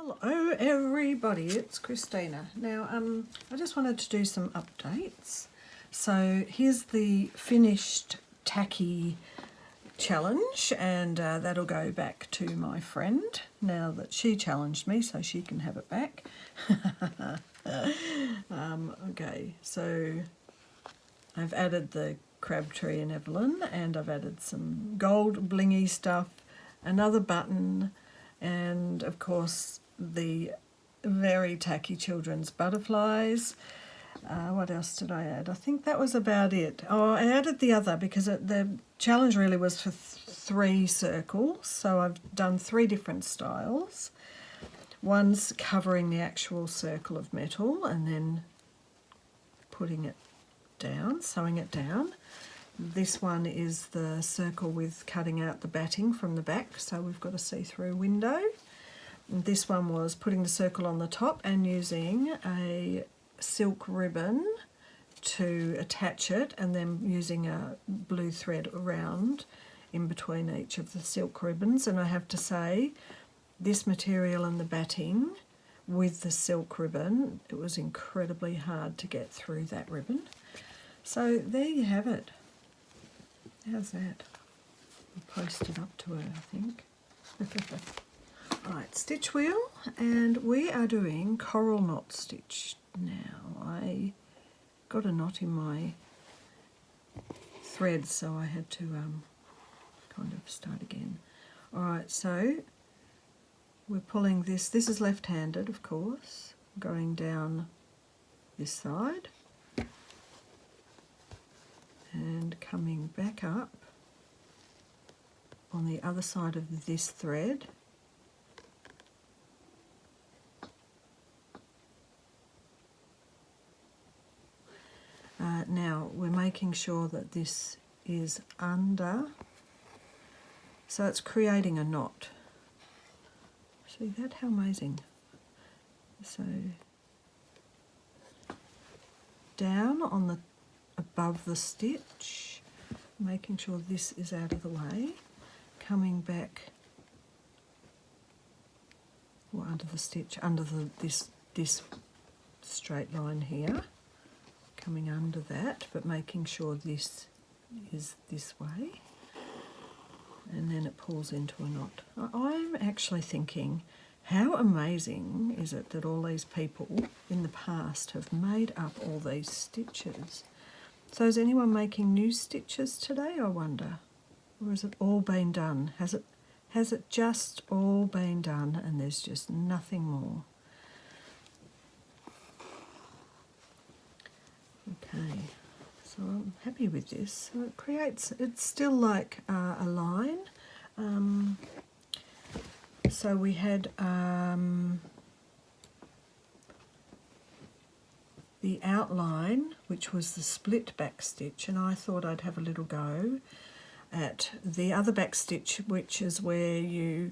Hello everybody, it's Christina. Now I just wanted to do some updates. So here's the finished Tacky challenge, and that'll go back to my friend now that she challenged me, so she can have it back. Okay, so I've added the Crabtree and Evelyn, and I've added some gold blingy stuff, another button, and of course the very tacky children's butterflies. What else did I add? I think that was about it. Oh, I added the other because the challenge really was for 3 circles, so I've done 3 different styles. One's covering the actual circle of metal and then putting it down, sewing it down. This one is the circle with cutting out the batting from the back, so we've got a see-through window. And this one was putting the circle on the top and using a silk ribbon to attach it, and then using a blue thread around in between each of the silk ribbons. And I have to say, this material and the batting with the silk ribbon, it was incredibly hard to get through that ribbon. So there you have it. How's that? I'll post it up to her, I think. Right, stitch wheel, and we are doing coral knot stitch now. I got a knot in my thread, so I had to kind of start again. Alright, so we're pulling this. This is left-handed, of course, going down this side and coming back up on the other side of this thread. Now we're making sure that this is under, so it's creating a knot. See that? How amazing. So down on the above the stitch, making sure this is out of the way, coming back, or under the stitch, under this straight line here, coming under that, but making sure this is this way, and then it pulls into a knot. I'm actually thinking, how amazing is it that all these people in the past have made up all these stitches? So is anyone making new stitches today, I wonder? Or has it all been done? Has it just all been done and there's just nothing more? Okay, so I'm happy with this. So it creates, it's still like a line. So we had the outline, which was the split back stitch, and I thought I'd have a little go at the other back stitch, which is where you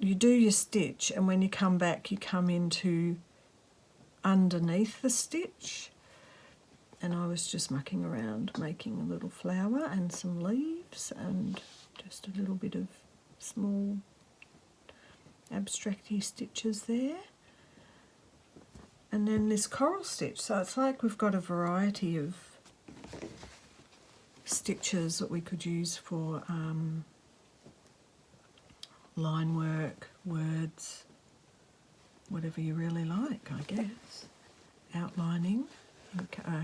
do your stitch, and when you come back you come into underneath the stitch. And I was just mucking around making a little flower and some leaves and just a little bit of small abstracty stitches there. And then this coral stitch, so it's like we've got a variety of stitches that we could use for line work, words, whatever you really like, I guess. Outlining.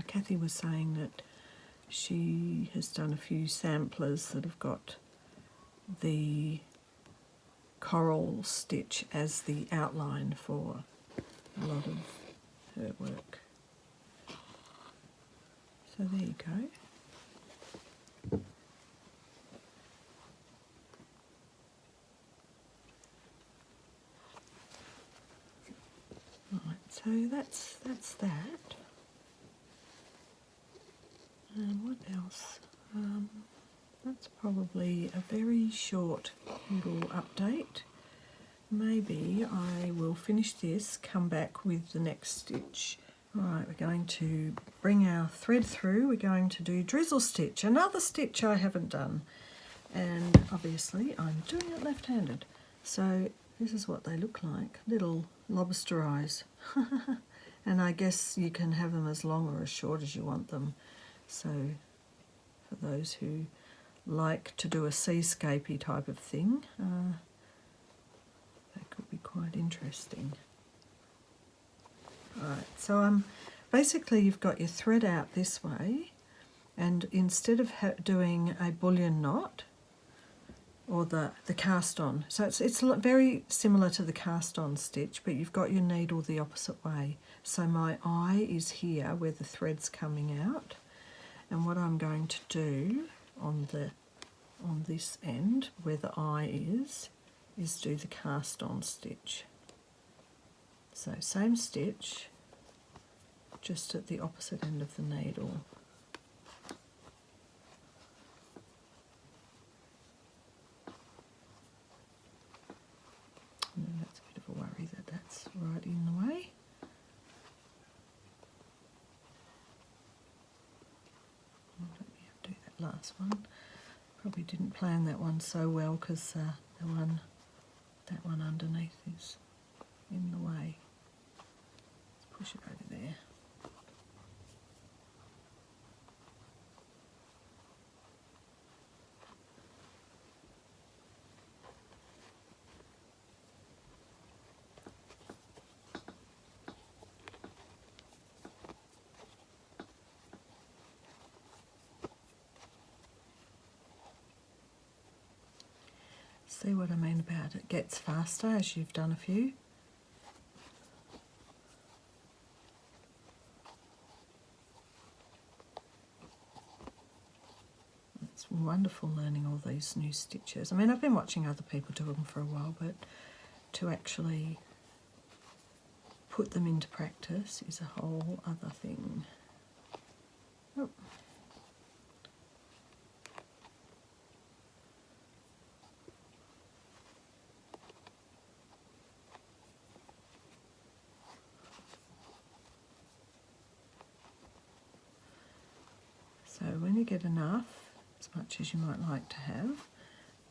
Cathy was saying that she has done a few samplers that have got the coral stitch as the outline for a lot of her work. So there you go. Right, so that's that. And what else? That's probably a very short little update. Maybe I will finish this, come back with the next stitch. Alright, we're going to bring our thread through. We're going to do Drizzle Stitch, another stitch I haven't done. And obviously I'm doing it left-handed. So this is what they look like, little lobster eyes. And I guess you can have them as long or as short as you want them. So for those who like to do a seascapey type of thing, that could be quite interesting. Right, so basically you've got your thread out this way, and instead of doing a bullion knot, or the cast on, so it's very similar to the cast on stitch, but you've got your needle the opposite way. So my eye is here where the thread's coming out, and what I'm going to do on this end where the eye is do the cast on stitch. So same stitch, just at the opposite end of the needle. And that's a bit of a worry that that's right in the way. Let me do that last one. Probably didn't plan that one so well because that one underneath is in the way. Let's push it over there. See what I mean about it gets faster as you've done a few. It's wonderful learning all these new stitches. I mean, I've been watching other people do them for a while, but to actually put them into practice is a whole other thing. Oh. So when you get enough, as much as you might like to have,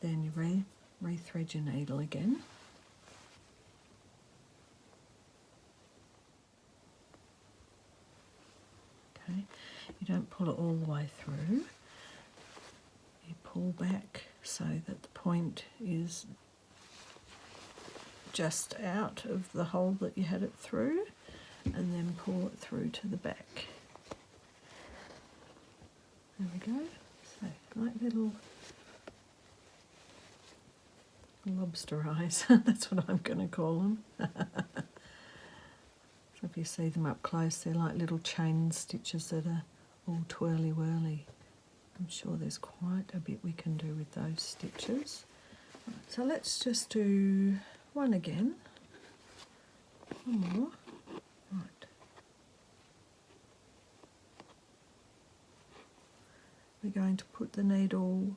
then you re-thread your needle again. Okay, you don't pull it all the way through. You pull back so that the point is just out of the hole that you had it through, and then pull it through to the back. There we go. So, like little lobster eyes. That's what I'm going to call them. So if you see them up close, they're like little chain stitches that are all twirly-whirly. I'm sure there's quite a bit we can do with those stitches. Right, so let's just do one again. One more. Right. We're going to put the needle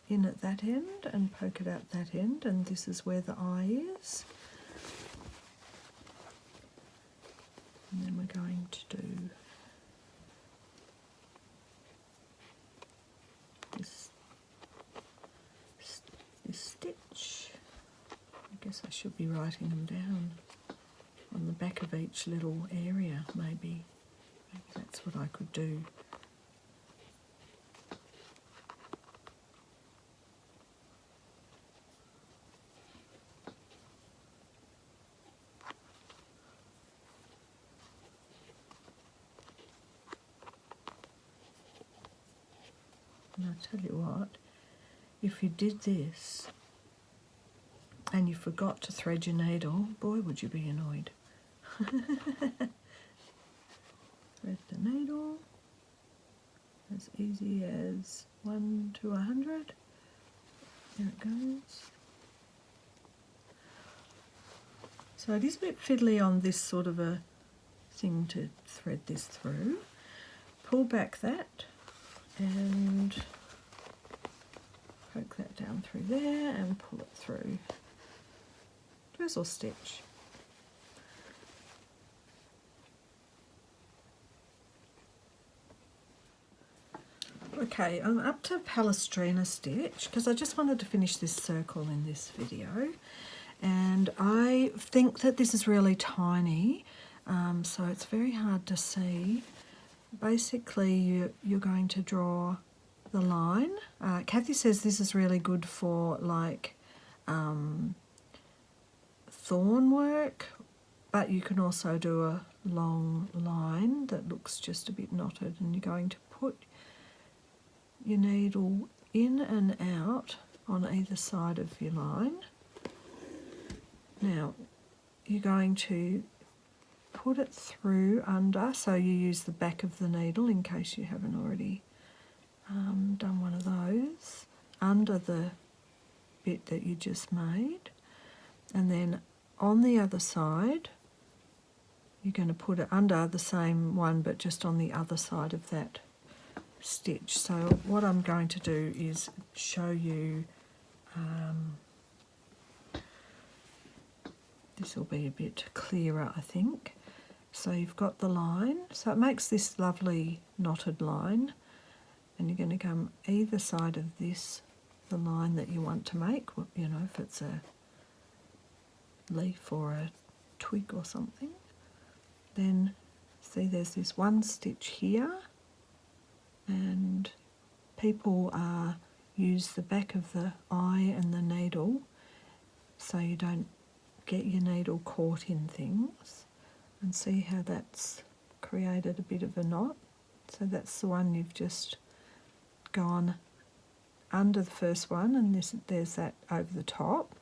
in at that end and poke it out that end, and this is where the eye is. And then we're going to do this stitch. I guess I should be writing them down on the back of each little area, maybe. Maybe that's what I could do. And I'll tell you what, if you did this and you forgot to thread your needle, boy would you be annoyed. Thread the needle, as easy as 1 to 100. There it goes. So it is a bit fiddly on this sort of a thing to thread this through. Pull back that and poke that down through there and pull it through. Drizzle stitch. Okay, I'm up to Palestrina stitch because I just wanted to finish this circle in this video, And I think that this is really tiny, so it's very hard to see. Basically, you're going to draw the line. Cathy says this is really good for like thorn work, but you can also do a long line that looks just a bit knotted, and you're going to put your needle in and out on either side of your line. Now you're going to put it through under, so you use the back of the needle in case you haven't already done one of those, under the bit that you just made, and then on the other side you're going to put it under the same one but just on the other side of that stitch. So what I'm going to do is show you, this will be a bit clearer I think. So you've got the line, so it makes this lovely knotted line, and you're going to come either side of this, the line that you want to make, you know, if it's a leaf or a twig or something. Then see there's this one stitch here, and people use the back of the eye and the needle so you don't get your needle caught in things. And see how that's created a bit of a knot. So that's the one you've just gone under the first one, and there's that over the top.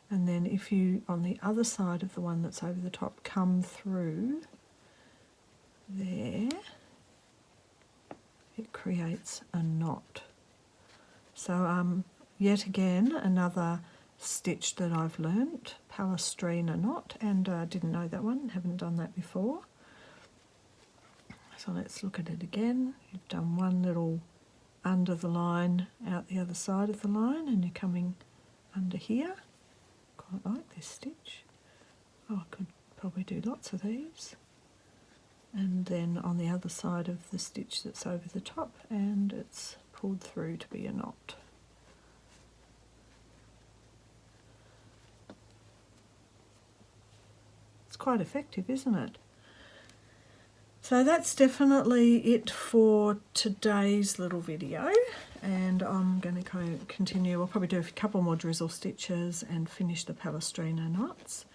And then if you, on the other side of the one that's over the top, come through there, it creates a knot. So yet again, another stitch that I've learnt, Palestrina knot, and I didn't know that one, haven't done that before. So let's look at it again. You've done one little under the line, out the other side of the line, and you're coming under here. Quite like this stitch. Oh, I could probably do lots of these. And then on the other side of the stitch that's over the top, and it's pulled through to be a knot. It's quite effective, isn't it? So that's definitely it for today's little video, and I'm going to continue. I'll probably do a couple more drizzle stitches and finish the Palestrina knots.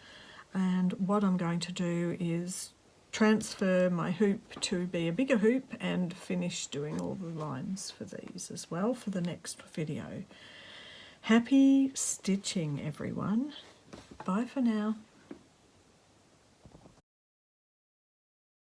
And what I'm going to do is transfer my hoop to be a bigger hoop and finish doing all the lines for these as well for the next video. Happy stitching, everyone. Bye for now.